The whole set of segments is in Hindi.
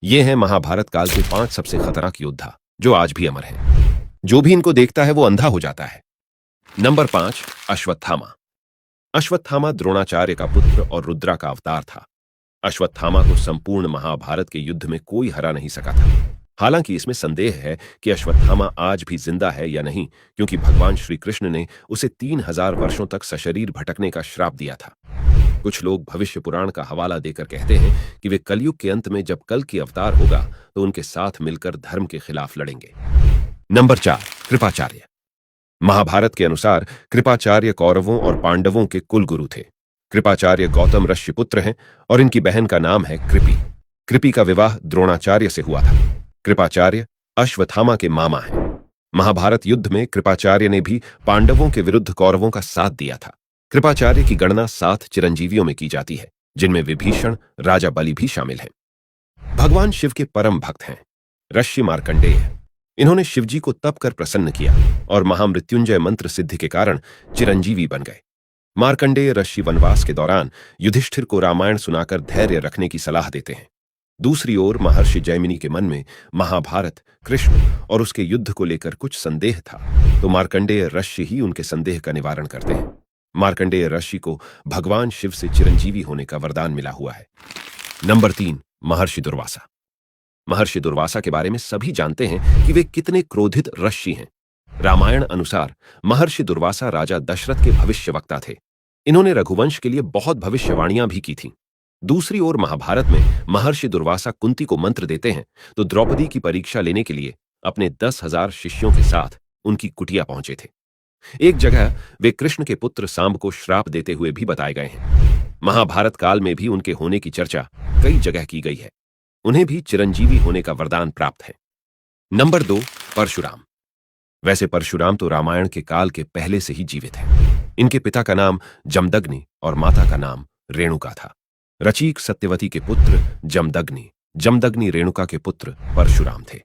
ये हैं महाभारत काल के 5 सबसे खतरनाक योद्धा जो आज भी अमर हैं। जो भी इनको देखता है वो अंधा हो जाता है। नंबर 5, अश्वत्थामा। अश्वत्थामा द्रोणाचार्य का पुत्र और रुद्रा का अवतार था। अश्वत्थामा को संपूर्ण महाभारत के युद्ध में कोई हरा नहीं सका था। हालांकि इसमें संदेह है कि अश्वत्थामा आज भी जिंदा है या नहीं, क्योंकि भगवान श्री कृष्ण ने उसे 3000 वर्षों तक सशरीर भटकने का श्राप दिया था। कुछ लोग भविष्य पुराण का हवाला देकर कहते हैं कि वे कलयुग के अंत में जब कल की अवतार होगा तो उनके साथ मिलकर धर्म के खिलाफ लड़ेंगे। नंबर 4, कृपाचार्य। महाभारत के अनुसार कृपाचार्य कौरवों और पांडवों के कुल गुरु थे। कृपाचार्य गौतम ऋषि पुत्र हैं और इनकी बहन का नाम है कृपि। कृपि का विवाह द्रोणाचार्य से हुआ था। कृपाचार्य अश्वत्थामा के मामा हैं। महाभारत युद्ध में कृपाचार्य ने भी पांडवों के विरुद्ध कौरवों का साथ दिया था। कृपाचार्य की गणना 7 चिरंजीवियों में की जाती है, जिनमें विभीषण, राजा बलि भी शामिल हैं। भगवान शिव के परम भक्त हैं। ऋषि मार्कंडेय, इन्होंने शिवजी को तप कर प्रसन्न किया और महामृत्युंजय मंत्र सिद्धि के कारण चिरंजीवी बन गए। मार्कंडेय ऋषि वनवास के दौरान युधिष्ठिर को रामायण सुनाकर धैर्य रखने की सलाह देते हैं। दूसरी ओर महर्षि जैमिनी के मन में महाभारत, कृष्ण और उसके युद्ध को लेकर कुछ संदेह था, तो मार्कंडेय ऋषि ही उनके संदेह का निवारण करते हैं। मार्कंडेय ऋषि को भगवान शिव से चिरंजीवी होने का वरदान मिला हुआ है। नंबर 3, महर्षि दुर्वासा। महर्षि दुर्वासा के बारे में सभी जानते हैं कि वे कितने क्रोधित ऋषि हैं। रामायण अनुसार महर्षि दुर्वासा राजा दशरथ के भविष्यवक्ता थे। इन्होंने रघुवंश के लिए बहुत भविष्यवाणियां भी की थीं। दूसरी ओर महाभारत में महर्षि दुर्वासा कुंती को मंत्र देते हैं तो द्रौपदी की परीक्षा लेने के लिए अपने 10,000 शिष्यों के साथ उनकी कुटिया पहुंचे थे। एक जगह वे कृष्ण के पुत्र सांब को श्राप देते हुए भी बताए गए हैं। महाभारत काल में भी उनके होने की चर्चा कई जगह की गई है। उन्हें भी चिरंजीवी होने का वरदान प्राप्त है। नंबर 2, परशुराम। वैसे परशुराम तो रामायण के काल के पहले से ही जीवित हैं। इनके पिता का नाम जमदग्नि और माता का नाम रेणुका था। रचीक सत्यवती के पुत्र जमदग्नि, जमदग्नि रेणुका के पुत्र परशुराम थे।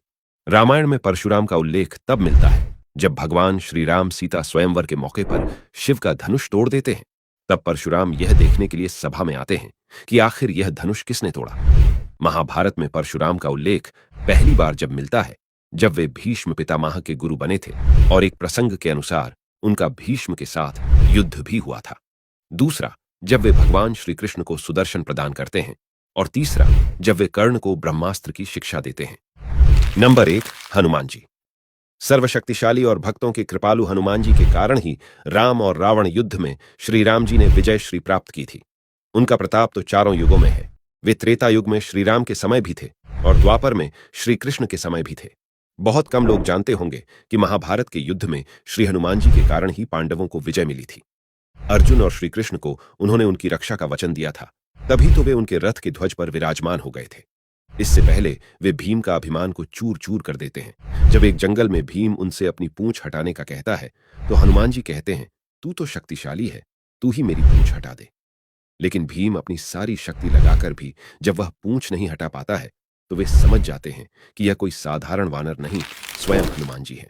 रामायण में परशुराम का उल्लेख तब मिलता है जब भगवान श्री राम सीता स्वयंवर के मौके पर शिव का धनुष तोड़ देते हैं। तब परशुराम यह देखने के लिए सभा में आते हैं कि आखिर यह धनुष किसने तोड़ा। महाभारत में परशुराम का उल्लेख पहली बार जब मिलता है जब वे भीष्म पितामह के गुरु बने थे और एक प्रसंग के अनुसार उनका भीष्म के साथ युद्ध भी हुआ था। दूसरा, जब वे भगवान श्री कृष्ण को सुदर्शन प्रदान करते हैं और तीसरा, जब वे कर्ण को ब्रह्मास्त्र की शिक्षा देते हैं। नंबर 1, हनुमान जी। सर्वशक्तिशाली और भक्तों के कृपालु हनुमान जी के कारण ही राम और रावण युद्ध में श्री राम जी ने विजय श्री प्राप्त की थी। उनका प्रताप तो चारों युगों में है। वे त्रेता युग में श्री राम के समय भी थे और द्वापर में श्री कृष्ण के समय भी थे। बहुत कम लोग जानते होंगे कि महाभारत के युद्ध में श्री हनुमान जी के कारण ही पांडवों को विजय मिली थी। अर्जुन और श्री कृष्ण को उन्होंने उनकी रक्षा का वचन दिया था, तभी तो वे उनके रथ के ध्वज पर विराजमान हो गए थे। इससे पहले वे भीम का अभिमान को चूर चूर कर देते हैं। जब एक जंगल में भीम उनसे अपनी पूंछ हटाने का कहता है तो हनुमान जी कहते हैं, तू तो शक्तिशाली है, तू ही मेरी पूंछ हटा दे। लेकिन भीम अपनी सारी शक्ति लगाकर भी जब वह पूंछ नहीं हटा पाता है तो वे समझ जाते हैं कि यह कोई साधारण वानर नहीं, स्वयं हनुमान जी हैं।